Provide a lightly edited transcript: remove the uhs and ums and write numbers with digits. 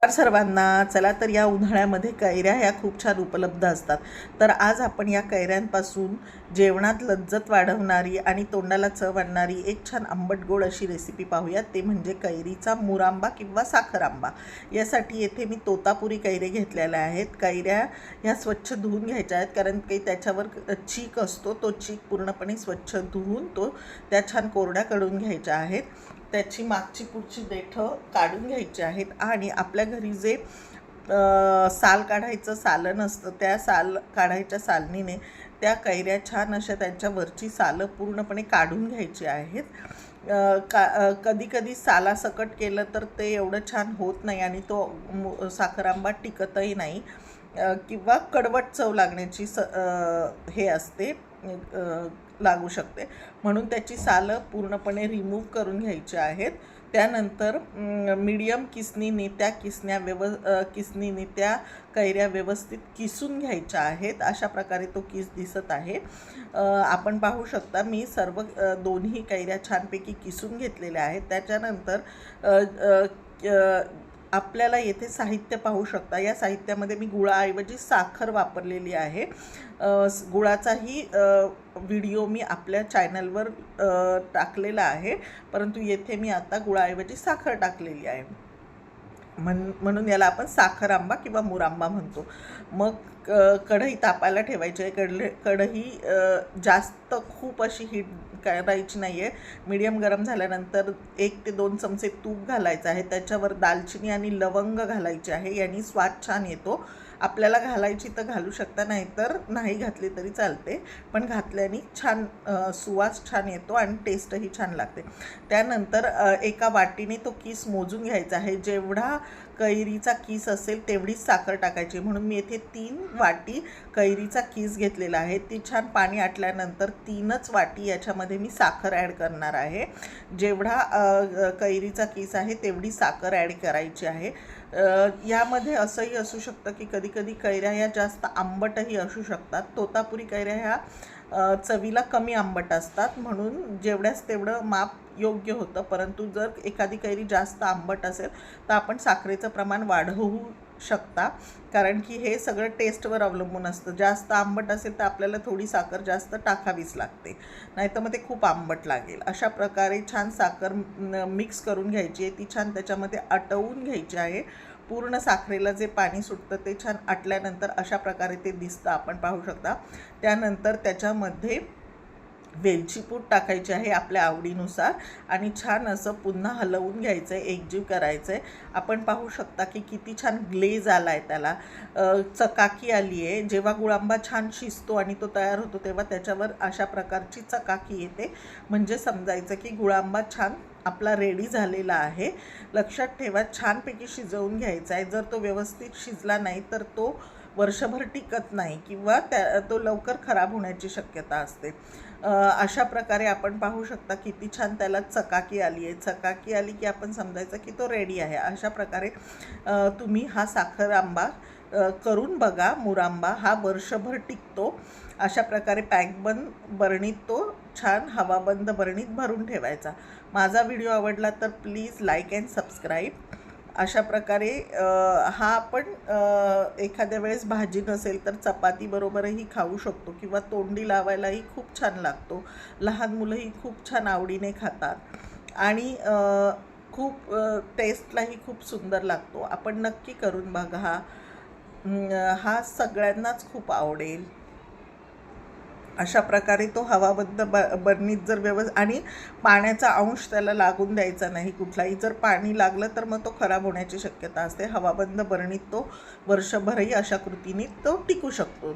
सर्वांना चला तर या उन्हाळ्यामध्ये कैऱ्या ह्या खूप छान उपलब्ध असतात. तर आज आपण या कैऱ्यांपासून जेवणात लज्जत वाढवणारी आणि तोंडाला चव आणणारी एक छान आंबट गोड अशी रेसिपी पाहूयात. ते म्हणजे कैरीचा मुरांबा किंवा साखर आंबा. यासाठी येथे मी तोतापुरी कैरे घेतलेल्या आहेत. कैऱ्या ह्या स्वच्छ धुवून घ्यायच्या आहेत, कारण काही त्याच्यावर चीक असतो. तो चीक पूर्णपणे स्वच्छ धुवून त्या छान कोरड्या काढून घ्यायच्या आहेत. त्याची मागची पुढची देठं काढून घ्यायची आहेत आणि आपल्या घरी जे साल काढायचं सालन असतं, त्या साल काढायच्या सालनीने त्या कैऱ्या छान अशा त्यांच्यावरची सालं पूर्णपणे काढून घ्यायची आहेत. कधी कधी सालासकट केलं तर ते एवढं छान होत नाही आणि तो साखर आंबा टिकतही नाही किंवा कडवट चव लागण्याची हे असते, लागू शकते. म्हणून त्याची सालं पूर्णपणे रिमूव्ह करून घ्यायची आहेत. त्यानंतर मीडियम किसनीने किसनीने त्या कैऱ्या व्यवस्थित किसून घ्यायच्या आहेत. अशा प्रकारे तो किस दिसत आहे. आपण पाहू शकता मी सर्व दोन्ही कैऱ्या छानपैकी किसून घेतलेल्या आहेत. त्याच्यानंतर आपल्याला येथे साहित्य पाहू शकता. या साहित्यामध्ये मी गुळाऐवजी साखर वापरलेली आहे. गुळाचाही व्हिडिओ मी आपल्या चॅनलवर टाकलेला आहे, परंतु येथे मी आता गुळाऐवजी साखर टाकलेली आहे. म्हणून याला आपण साखर आंबा किंवा मुरांबा म्हणतो. मग कढई तापायला ठेवायची आहे. कढई जास्त खूप अशी हीट करायची नाही आहे. मीडियम गरम झाल्यानंतर 1 ते 2 चमचे तूप घालायचं आहे. त्याच्यावर दालचिनी आणि लवंग घालायची आहे. यांनी स्वाद छान येतो. आपल्याला घालायची तर घालू शकता, नाही तर नाही घातली तरी चालते, पण घातल्याने छान सुवास छान येतो आणि टेस्टही छान लागते. त्यानंतर एका वाटीने तो किस मोजून घ्यायचा आहे. जेवढा कैरीचा किस असेल तेवढीच साखर टाकायची. म्हणून मी येथे 3 वाटी कैरीचा किस घेतलेला आहे. ती छान पाणी आटल्यानंतर 3च वाटी याच्यामध्ये मी साखर ॲड करणार आहे. जेवढा कैरीचा किस आहे तेवढी साखर ॲड करायची आहे. यामध्ये असंही असू शकतं की कधी कैऱ्या ह्या जास्त आंबटही असू शकतात. तोतापुरी कैऱ्या ह्या चवीला कमी आंबट असतात, म्हणून जेवढ्याच तेवढं माप योग्य होतं. परंतु जर एखादी कैरी जास्त आंबट असेल तर आपण साखरेचं प्रमाण वाढवू शकता, कारण की हे सगळं टेस्टवर अवलंबून असतं. जास्त आंबट असेल तर आपल्याला थोडी साखर जास्त टाकावीच लागते, नाही तर मग ते खूप आंबट लागेल. अशा प्रकारे छान साखर मिक्स करून घ्यायची आहे. ती छान त्याच्यामध्ये आटवून घ्यायची आहे. पूर्ण साखरेला जे पाणी सुटतं ते छान आटल्यानंतर अशा प्रकारे ते दिसतं, आपण पाहू शकता. त्यानंतर त्याच्यामध्ये वेलची पूड टाकायची आहे आपल्या आवडीनुसार आणि छान असं पुन्हा हलवून घ्यायचं आहे, एकजीव करायचं आहे. आपण पाहू शकता की किती छान ग्लेज आला आहे, त्याला चकाकी आली आहे. जेव्हा गुळांबा छान शिजतो आणि तो तयार होतो तेव्हा त्याच्यावर अशा प्रकारची चकाकी येते, म्हणजे समजायचं की गुळांबा छान आपला रेडी झालेला आहे. लक्षात ठेवा, छानपैकी शिजवून घ्यायचा आहे. जर तो व्यवस्थित शिजला नाही तर तो वर्षभर टिकत नाही किंवा तो लवकर खराब होण्याची शक्यता असते. अशा प्रकारे आपण पाहू शकता किती छान त्याला चकाकी आली आहे. चकाकी आली की आपण समजायचं की तो रेडी आहे. अशा प्रकारे तुम्ही हा साखर आंबा करून बघा. मुरांबा हा वर्षभर टिकतो. अशा प्रकारे पॅकबंद बरणीत तो छान हवाबंद बरणीत भरून ठेवायचा. माझा व्हिडिओ आवडला तर प्लीज लाईक अँड सबस्क्राईब. अशा प्रकारे हा आपण एखाद्या वेळेस भाजी नसेल तर चपातीबरोबरही खाऊ शकतो किंवा तोंडी लावायलाही खूप छान लागतो. लहान मुलंही खूप छान आवडीने खातात आणि खूप टेस्टलाही खूप सुंदर लागतो. आपण नक्की करून बघा. हा सगळ्यांनाच खूप आवडेल. अशा प्रकारे तो हवाबंद बरणीत जर आणि पाण्याचा अंश त्याला लागून द्यायचा नाही कुठलाही. जर पाणी लागलं तर मग तो खराब होण्याची शक्यता असते. हवाबंद बरणीत तो वर्षभरही अशा कृतीने तो टिकू शकतो.